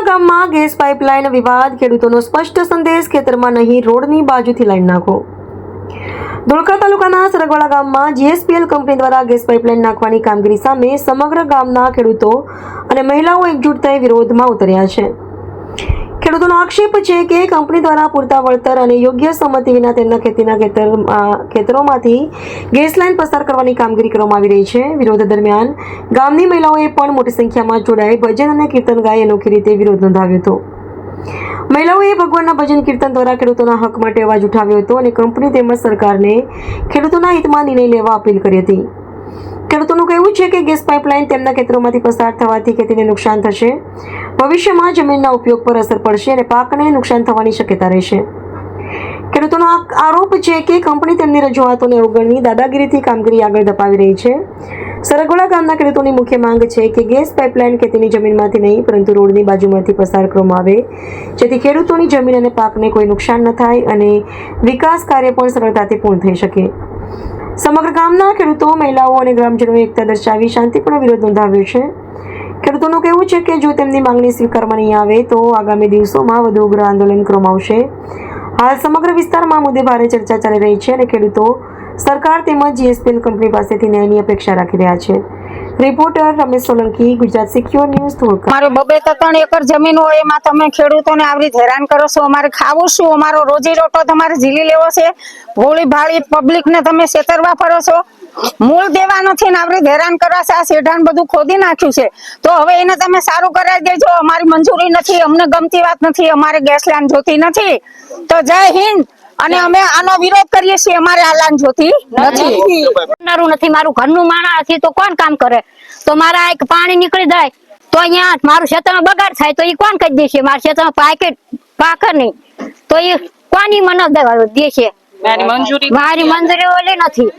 ગામમાં gas pipeline વિવાદ, ખેડૂતોનો સ્પષ્ટ સંદેશ, ખેતરમાં નહીં રોડની બાજુથી લાઈન નાખો. ધોળકા તાલુકાના સરગવાડા ગામમાં જીએસપીએલ કંપની દ્વારા ગેસ પાઇપલાઇન નાખવાની કામગીરી સામે સમગ્ર ગામના ખેડૂતો અને મહિલાઓ એકજૂટ થઈ વિરોધમાં ઉતર્યા છે. ખેડૂતોનો આક્ષેપ છે કે કંપની દ્વારા પૂરતા વળતર અને યોગ્ય સંમતિ વિના તેમના ખેતીના ખેતરોમાંથી ગેસ લાઇન પસાર કરવાની કામગીરી કરવામાં આવી રહી છે. વિરોધ દરમિયાન ગામની મહિલાઓએ પણ મોટી સંખ્યામાં જોડાઈ ભજન અને કીર્તન ગાઈ અનોખી રીતે વિરોધ નોંધાવ્યો હતો. મહિલાઓએ ભગવાનના ભજન કીર્તન દ્વારા ખેડૂતોના હક માટે અવાજ ઉઠાવ્યો હતો અને કંપની તેમજ સરકારને ખેડૂતોના હિતમાં નિર્ણય લેવા અપીલ કરી હતી. ખેડૂતોનું કહેવું છે કે ગેસ પાઇપલાઇન તેમના ખેતરોમાંથી પસાર થવાથી ખેતીને નુકસાન થશે, ભવિષ્યમાં જમીનના ઉપયોગ પર અસર પડશે અને પાકને નુકસાન થવાની શક્યતા રહેશે. ખેડૂતોનો આરોપ છે કે કંપની તેમની રજૂઆતોને અવગણી દાદાગીરીથી કામગીરી આગળ ધપાવી રહી છે. સરગવાડા ગામના ખેડૂતોની મુખ્ય માંગ છે કે ગેસ પાઇપલાઇન ખેતીની જમીનમાંથી નહીં પરંતુ રોડની બાજુમાંથી પસાર કરવામાં આવે, જેથી ખેડૂતોની જમીન અને પાકને કોઈ નુકસાન ન થાય અને વિકાસ કાર્ય પણ સરળતાથી પૂર્ણ થઈ શકે. સમગ્ર ગામના ખેડૂતો, મહિલાઓ અને ગ્રામજનોએ એકતા દર્શાવી શાંતિપૂર્ણ વિરોધ નોંધાવ્યો છે. ખેડૂતોનું કહેવું છે કે જો તેમની માંગણી સ્વીકારવામાં નહીં આવે તો આગામી દિવસોમાં વધુ ઉગ્ર આંદોલન કરવામાં આવશે. હાલ સમગ્ર વિસ્તારમાં મુદ્દે ભારે ચર્ચા ચાલી રહી છે અને ખેડૂતો સરકાર તેમજ જીએસપીએલ કંપની પાસેથી ન્યાયની અપેક્ષા રાખી રહ્યા છે. Reporter Ramesh Solanki, Gujarat secure news, Dholka. મારે 2-3 એકર જમીન હોય એમાં તમે ખેડૂતોને આવી હેરાન કરો છો. અમારે ખાવું શું? અમારો રોજી રોટો તમારે ઝીલી લેવો છે. ભોળી ભાળી પબ્લિક ને તમે છેતરવા ફરો છો. મૂળ દેવા નથી ને આવી હેરાન કરવા છે. આ શેઢાન બધું ખોદી નાખ્યું છે તો હવે એને તમે સારું કરાવી દેજો. અમારી મંજૂરી નથી, અમને ગમતી વાત નથી, અમારે ગેસ લાઈન જોતી નથી. તો જય હિન્દ. અને અમે આનો વિરોધ કરીએ છીએ. અમારે આ લાઈન જોતી નથી. મારું ઘરનું માણસ છે તો કોણ કામ કરે? તો મારા એક પાણી નીકળી જાય તો અહીંયા મારું ખેતરમાં બગાડ થાય તો એ કોણ કરી દેશે? મારા ખેતરમાં પાકે નહીં તો એ કોની મને દેશે? મારી મંજૂરી ઓલી નથી.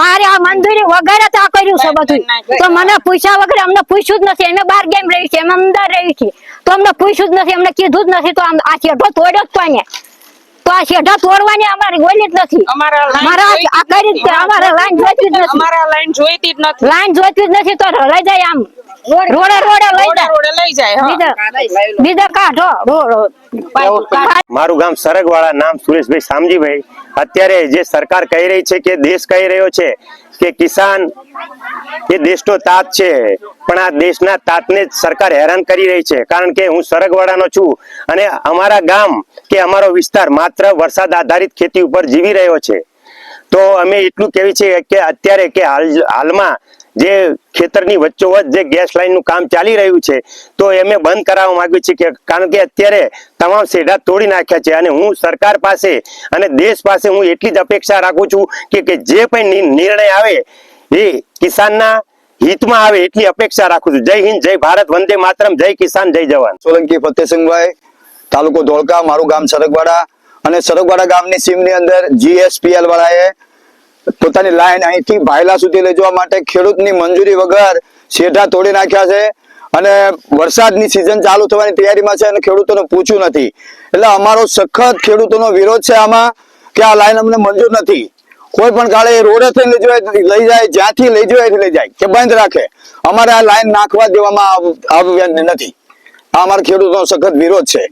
મારી આ મંજૂરી વગર જ આ કર્યું છે બધું. તો મને પૂછ્યા વગર અમને પૂછ્યું જ નથી. અમે બહાર ગેમ રહી છે, અમે અંદર રહી છીએ તો અમને પૂછ્યું જ નથી, અમને કીધું જ નથી. તો આ શેઢો તોડ્યો જ કોને? તો આ શેઢા તોડવાની અમારી ગોલી જ નથી. લાઈન જોઈતી જ નથી તો લઈ જાય આમ રોડે લઈ જાય બીજા કાઢો. મારું ગામ સરગવાડા, નામ સુરેશભાઈ શામજીભાઈ. અત્યારે જે સરકાર કહી રહી છે કે દેશ કહી રહ્યો છે કે કિસાન એ દેશનો તાત છે, પણ આ દેશના તાતને જ સરકાર હેરાન કરી રહી છે. કારણ કે હું સરગવાડાનો છું અને અમારા ગામ કે અમારો વિસ્તાર માત્ર વરસાદ આધારિત ખેતી ઉપર જીવી રહ્યો છે. તો અમે એટલું કહેવી છે કે અત્યારે કે હાલમાં જે ખેતરની વચ્ચોવચ્ચ જે ગેસ લાઈનનું કામ ચાલી રહ્યું છે તો અમે બંધ કરાવવા માંગ્યું છે કે કારણ કે અત્યારે તમામ શેઢા તોડી નાખ્યા છે. અને હું સરકાર પાસે અને દેશ પાસે હું એટલી જ અપેક્ષા રાખું છું કે જે પણ નિર્ણય આવે એ કિસાનના હિતમાં આવે એટલી અપેક્ષા રાખું છું. જય હિન્દ, જય ભારત, વંદે માતરમ, જય કિસાન, જય જવાન. સોલંકી ફતેહસિંહભાઈ, તાલુકો ધોળકા, મારું ગામ સરગવાડા. અને સરગવાડા ગામની સીમની અંદર જીએસપીએલ વાળાએ પોતાની લાઈન અહીંથી ભાયલા સુધી લઈ જવા માટે ખેડૂતની મંજૂરી વગર શેઢા તોડી નાખ્યા છે. અને વરસાદની સિઝન ચાલુ થવાની તૈયારીમાં છે અને ખેડૂતોને પૂછ્યું નથી. એટલે અમારો સખત ખેડૂતોનો વિરોધ છે આમાં કે આ લાઈન અમને મંજૂર નથી. કોઈ પણ કાળે રોડેથી લઈ જાય, જ્યાંથી લઈ જાય લઈ જાય કે બંધ રાખે. અમારે આ લાઈન નાખવા દેવામાં આવ્યા નથી. આ અમારા ખેડૂતોનો સખત વિરોધ છે.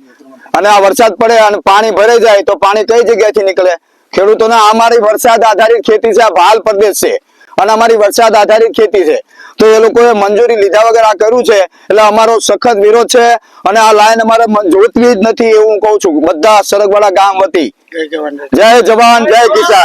અને આ વરસાદ પડે અને પાણી ભરાઈ જાય તો પાણી કઈ જગ્યાથી નીકળે? ખેડૂતોને અમારી વરસાદ આધારિત ખેતી છે, આ ભાલ પ્રદેશ છે અને અમારી વરસાદ આધારિત ખેતી છે. તો એ લોકોએ મંજૂરી લીધા વગર આ કર્યું છે એટલે અમારો સખત વિરોધ છે. અને આ લાઈન અમારે જોતવી જ નથી એવું હું કહું છું બધા સરગવાડા ગામ વતી. જય જવાન, જય કિસાન.